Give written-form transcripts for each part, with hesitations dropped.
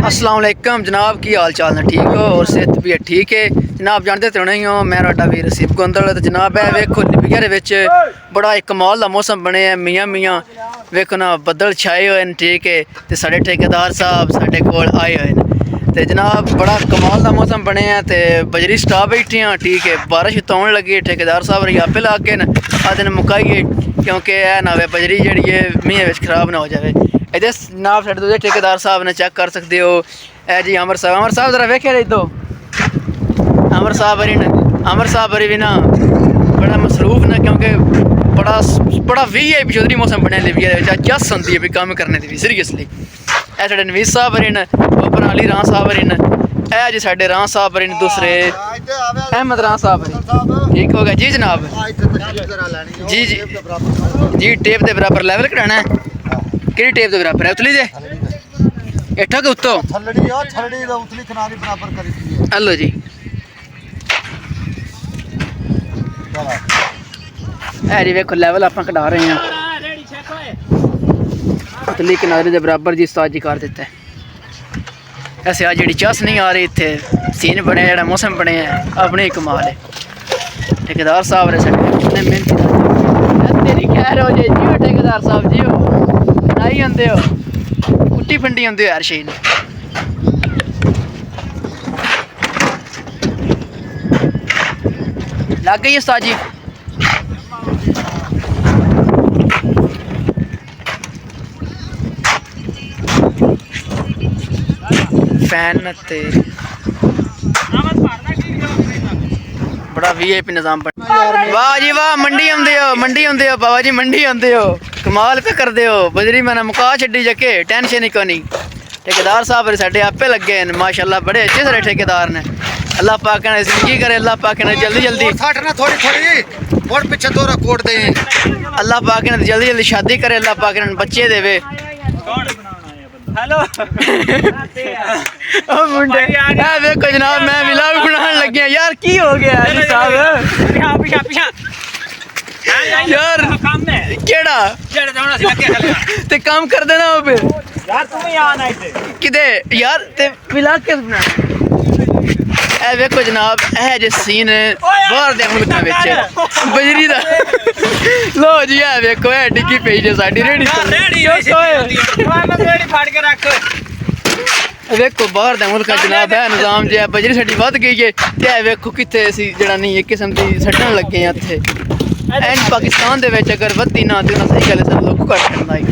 अस्सलाम वालेकुम जनाब, की हाल चाल ने? ठीक हो और सेहत भी ठीक है जनाब? जानते तो नहीं हो, मैं राडा वीर रसीब गोंदल। तो जनाब है वेखो लिबिया दे विच बड़ा एक कमाल दा मौसम बने है। मियाँ मियाँ वेखो ना, बदल छाए हुए हैं, ठीक है। तो साढ़े ठेकेदार साहब साढ़े कोल आए हुए हैं। तो जनाब बड़ा कमाल दा मौसम बने है। तो बजरी स्टाफ बैठी हाँ, ठीक है। बारिश तो आने लगी, ठेकेदार साहब रही आपे ला के आधे ने मुकाइए, क्योंकि यह ना वे बजरी जी है मीह खराब ना हो जाए। इधर जनाब साढ़े दूसरे ठेकेदार साहब ने चेक कर सकते हो। ए जी अमर साहब जरा वेखे रही दो। अमर साहब बरी भी ना बड़ा मसरूफ ने, क्योंकि बड़ा VIP चौधरी मौसम बनया लिबिया चस होंगी है भी कम करने की भी सीरीयसली। ए साढ़े नवीस साहब बरी ने, ओपन अली रां साहब बरी ने, ए जी साढ़े रां साहब बरी ने, दूसरे अहमद रां साहब बरी। ठीक हो गया जी जनाब। जी जी जी टेप के बराबर लैवल कराना है। कि टेप के बराबर है उतली दे हेठा के उत्तो हेलो जी। है जी वेखो लैवल आप कटा रहे हैं उतली किनारे के बराबर जी उस्ताद जी कर दिता है। ऐसे आज जी चस नहीं आ रही, इतने सीन बने जो मौसम बने है अपने कमाल है। ठेकेदार साहब ने साढ़े मेहनत तेरी खैर हो जाए जी। ठेकेदार साहब जी हो बनाई आते हो, कुट्टी फंडी आते हो हर शे लग गई उस्ताद जी। फैन ते बड़ा VIP निज़ाम बन। वाह जी वाह, मंडी आते हो बाबा जी, मंडी आते हो, कमाल पे कर दे हो। बजरी मैंने मुका छी जके, टेंशन ही कोनी। ठेकेदार साहब साढ़े आपे लगे हैं माशाल्लाह, बड़े अच्छे सारे ठेकेदार ने। अल्लाह पाक ने जिंदगी करे, अल्लाह पाक ने जल्दी जल्दी अल्लाह पाक ने जल्दी जल्दी शादी करे, अल्लाह पाक ने बच्चे देवे। हेलो मुंडे देखो जनाब, मैं व्लॉग बनाने लगे यार, की हो गया साहब यार? केड़ा ते काम कर देना हो फिर यार, तुम ही आना किदे यार ते व्लॉग किस बनाना। ए वेखो जनाब, ए जे सीन बाहर दे मुल्कां विच बजरी दा लो जी। ए वेखो ए डिग्गी पई जे साडी रेडी फाड़ के रख। वेखो बाहर दे मुल्कां जनाब है निज़ाम जे बजरी साडी वध गई है। ते ए वेखो किथे असी जेड़ा नहीं एक किस्म दी सट्टन लगे हैं इत्थे। एंड पाकिस्तान दे विच अगर वधी ना ते उन्हां सही गल सन लोग कट करना ही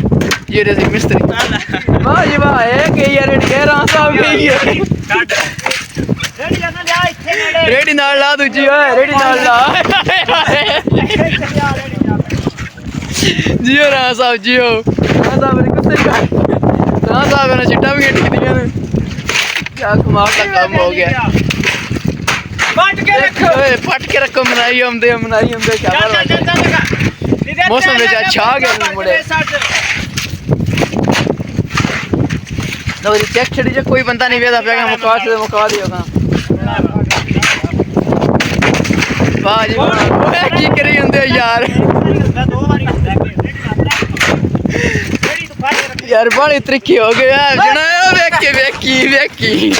ये रे मिस्त्री। वाह जी वाह, ए गई है रेडी रां साहब गई है रेडी नाल ला दूजी ओए, रेडी नाल ला जियो रां साहब जियो। रां साहब ने कुत्ते रां साहब ने चिट्टा भी गिट दियां ने, क्या कमाल का काम हो गया। पट के रखो मनाई आंदे मौसम विच अच्छा आ गया मुड़े। लो जी चेक छड़ी जे कोई बंदा नहीं वेदा पेगा, मुका दियो। वाह जी वाह, की करी जाते यार यार बड़ी त्रिक्की हो गई है वेखी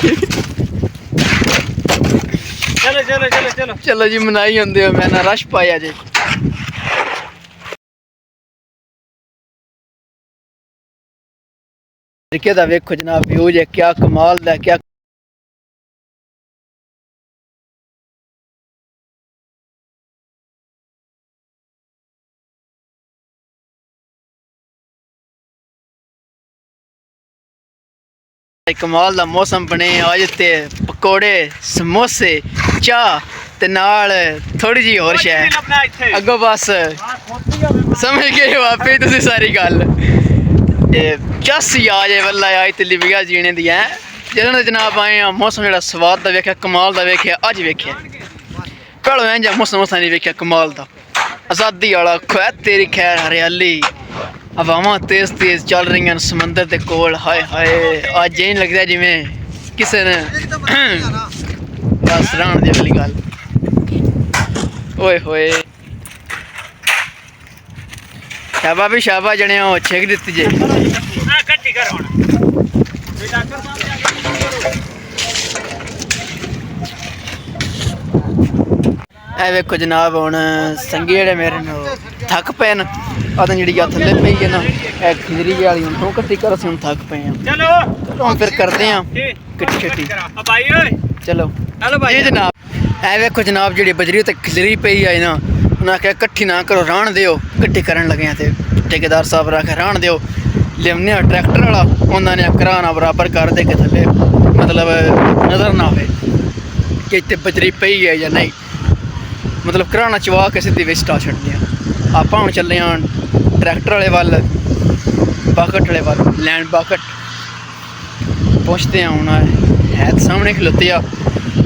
चलो जी मनाई आंदे हो, मैं ना रश पाया जी। तरीके दा वेखो जनाब व्यू जे, क्या कमाल दा, क्या कमाल दा मौसम बने। अज ते पकौड़े समोसे चाह ते नाल थोड़ी जी होर शै अगो बस समझ गए वापस तुसी सारी गल। चस ही आ जाए वल्ला अज ते लिबिया जीने दी है। जदों जनाब आए हैं मौसम जेह्ड़ा स्वाद दा वेख्या, कमाल दा वेख्या, अज वेख्या भैड़ो इंज मौसम नहीं वेख्या कमाल दा। आज़ादी वाला खै तेरी खैर, हरियाली, हवावां तेज तेज चल रही हैं समंदर के कोल। हाय हाय अज यही लगता जिमें किसी ने बस रहन दे वाली गल। ओए होए शाबा भी शाबा जने छेक दी जे। ਇਹ ਵੇਖੋ ਜਨਾਬ ਹੁਣ ਸੰਗੀ ਜਿਹੜੇ ਮੇਰੇ ਨੂੰ ਥੱਕ ਪਏ ਨੇ ਆਹ ਜਿਹੜੀ ਆ ਥੱਲੇ ਪਈ ਹੈ ਨਾ ਇਹ ਖਿਜਰੀ ਵਾਲੀ ਹੁਣ ਤੋਂ ਇਕੱਠੀ ਕਰ ਅਸੀਂ ਹੁਣ ਥੱਕ ਪਏ ਆ ਚਲੋ ਹੁਣ ਫਿਰ ਕਰਦੇ ਆ ਕਿੱਟੀ ਛੱਟੀ ਚਲੋ ਹੈਲੋ ਭਾਈ ਜਨਾਬ ਇਹ ਵੇਖੋ ਜਨਾਬ ਜਿਹੜੀ ਬਜਰੀ ਤੇ ਖਿਜਰੀ ਪਈ ਆਈ ਨਾ ਉਹਨਾਂ ਕਿਹਾ ਇਕੱਠੀ ਨਾ ਕਰੋ ਰਹਿਣ ਦਿਓ ਇਕੱਠੀ ਕਰਨ ਲੱਗੇ ਆ ਤੇ ਠੇਕੇਦਾਰ ਸਾਹਿਬ ਰੱਖੇ ਰਹਿਣ ਦਿਓ ਲਿਆਉਂਦੇ ਆ ਟਰੈਕਟਰ ਵਾਲਾ ਉਹਨਾਂ ਨੇ ਕਰਾਣਾ ਬਰਾਬਰ ਕਰ ਦੇ ਕੇ ਥੱਲੇ ਮਤਲਬ ਨਜ਼ਰ ਨਾ ਆਵੇ ਕਿ ਇੱਥੇ ਬਜਰੀ ਪਈ ਹੈ ਜਾਂ ਨਹੀਂ ਮਤਲਬ ਕਰਾਣਾ ਚਵਾ ਕੇ ਸਿੱਧੀ ਵਿੱਚ ਆ ਛੱਡਦੇ ਆ ਆਪਾਂ ਹੁਣ ਚੱਲੇ ਆ ਟਰੈਕਟਰ ਵਾਲੇ ਵੱਲ ਬਾਕਟ ਵਾਲੇ ਵੱਲ ਲੈਂਡ ਬਾਕਟ ਪਹੁੰਚਦੇ ਆ ਹੁਣ ਹੈ ਤਾਂ ਸਾਹਮਣੇ ਖਲੋਤੇ ਆ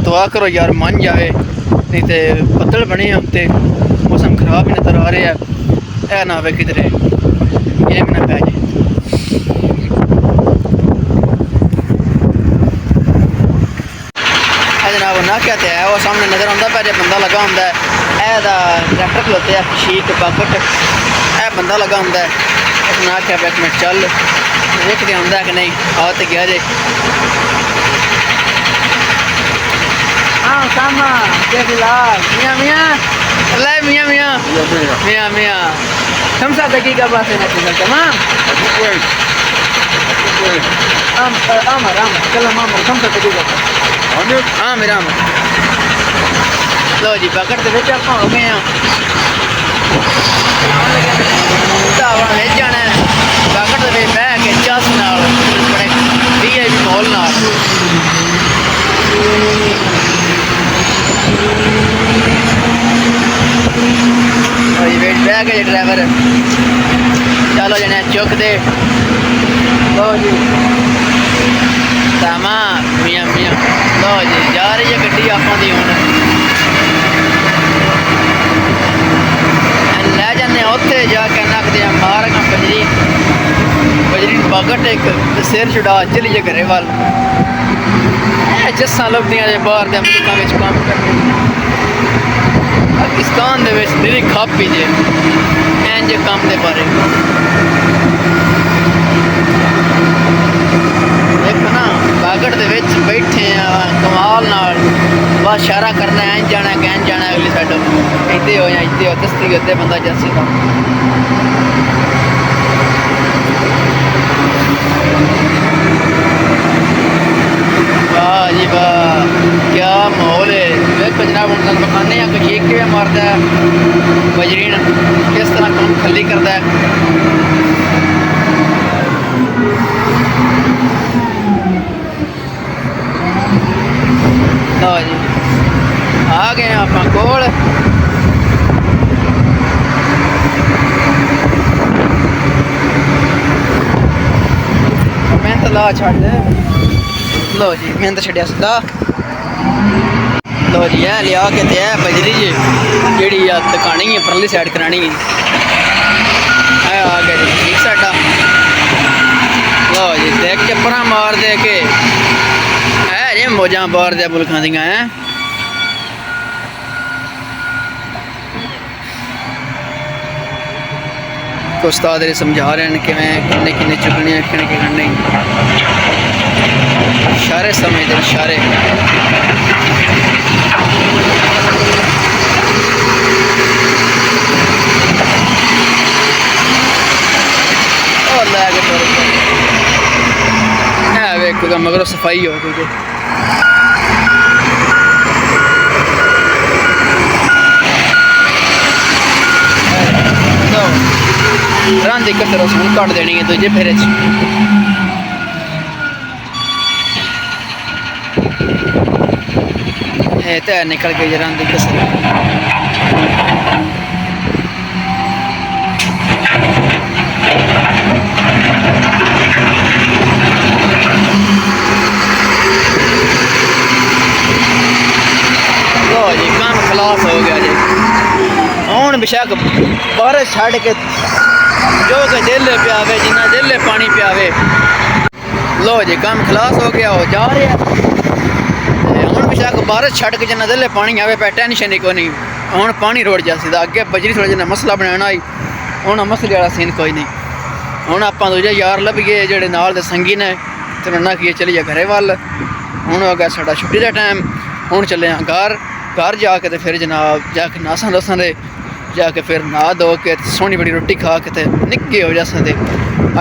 ਦੁਆ ਕਰੋ ਯਾਰ ਮੰਨ ਜਾਵੇ ਨਹੀਂ ਤੇ ਬੱਦਲ ਬਣੇ ਆ ਤੇ ਮੌਸਮ ਖਰਾਬ ਹੀ ਨਜ਼ਰ ਆ ਰਿਹਾ ਇਹ ਨਾ ਹੋਵੇ ਕਿਧਰੇ ਇਹ ਵੀ ਨਾ ਪੈ ਜਾਏ जनाब ना कहते हैं वो सामने नज़र आता पहले बंदा लगा होंगे ट्रैक्टर खलोते हैं शीक बकट यह बंदा लगा होंगे उस ना क्या एक मिनट चल देखते आता कि नहीं आ तो गया जे हाँ सामा मियाँ मियाँ ले मियाँ मियाँ मियाँ मियाँ हम साथ दकीका बात है ना तमाम चलो मामा हम साथ दकीका हाँ मेरा लो जी बकट के विच आपां हो गए हैं धावा जाना है बकट के बह के चस नाल बड़े VIP मॉल नाल बह गए ड्राइवर चलो जने चुक दे लो जी तामा मियाँ मियाँ लो जी जा रही है गड्डी आपां दी हुण लै जाने उत्थे जाके नकदे मार बजरी बजरी बकट एक सिर छुड़ा चली घरे वाल जस्सां लभदियां जे बाहर दे मुल्कां विच कम्म करदे पाकिस्तान दे विच दिली खप ही जे इंज कम्म दे बारे देखो ना बागड़ दे विच बैठे कमाल नाल बस इशारा करना है इंज जाना कैन जाना अगली साइड इतने हो या इतने हो दस्ती होते बंदा जैसे का वाह जी वाह क्या माहौल है देखो जनाब हम बखाने हैं कि एक मारता है बजरीन किस तरह काम खली करता है लो जी आ गए आप कोल मैं तो ला छड़ लो जी मैं तो छड़िया सीधा लो जी है लिया के ते बजरी जी जी दुकानी है परली साइड करानी है आ गया जी ठीक साडा लो जी देख के परा मार दे के है जी मौजा बाहर दे मुल्कां दियां हैं उस्ताद समझा रहे हैं कि किन्ने किन्ने चुकने किन्ने किन्ने नहीं इशारे समझते इशारे और वेखो मगर सफाई हो गई रन की कसर उसमें कट देनी है दूजे फेरे तैर निकल गई रन की कसर लो जी काम खलास हो गया जी हूँ बेशक बारिश छड़ के जो कि दिल पियावे जिन्ना दिल पानी पियावे लो जी काम खलास हो गया हो जा रहे हूँ बेशक बारिश छड़ के जिन्ना दिल पानी आवे पे टेंशन ही कोई नहीं हूँ पानी रोड़ जा सीधा अगे बजरी थोड़ा जिन्ना मसला बनाना आई हूँ मसले वाला सीन कोई नहीं हूँ आप दूजे यार लभिए जोड़े नाल दे संगी ने तो ना किए चलिए घरे वाल हूँ हो गया साडा छुट्टी का टाइम हूँ चले घर घर जाके ते फिर जनाब जाके नासां दसां दे जाके फिर नहा धो के सोहनी बड़ी रोटी खा के ते निक्के हो जासां दे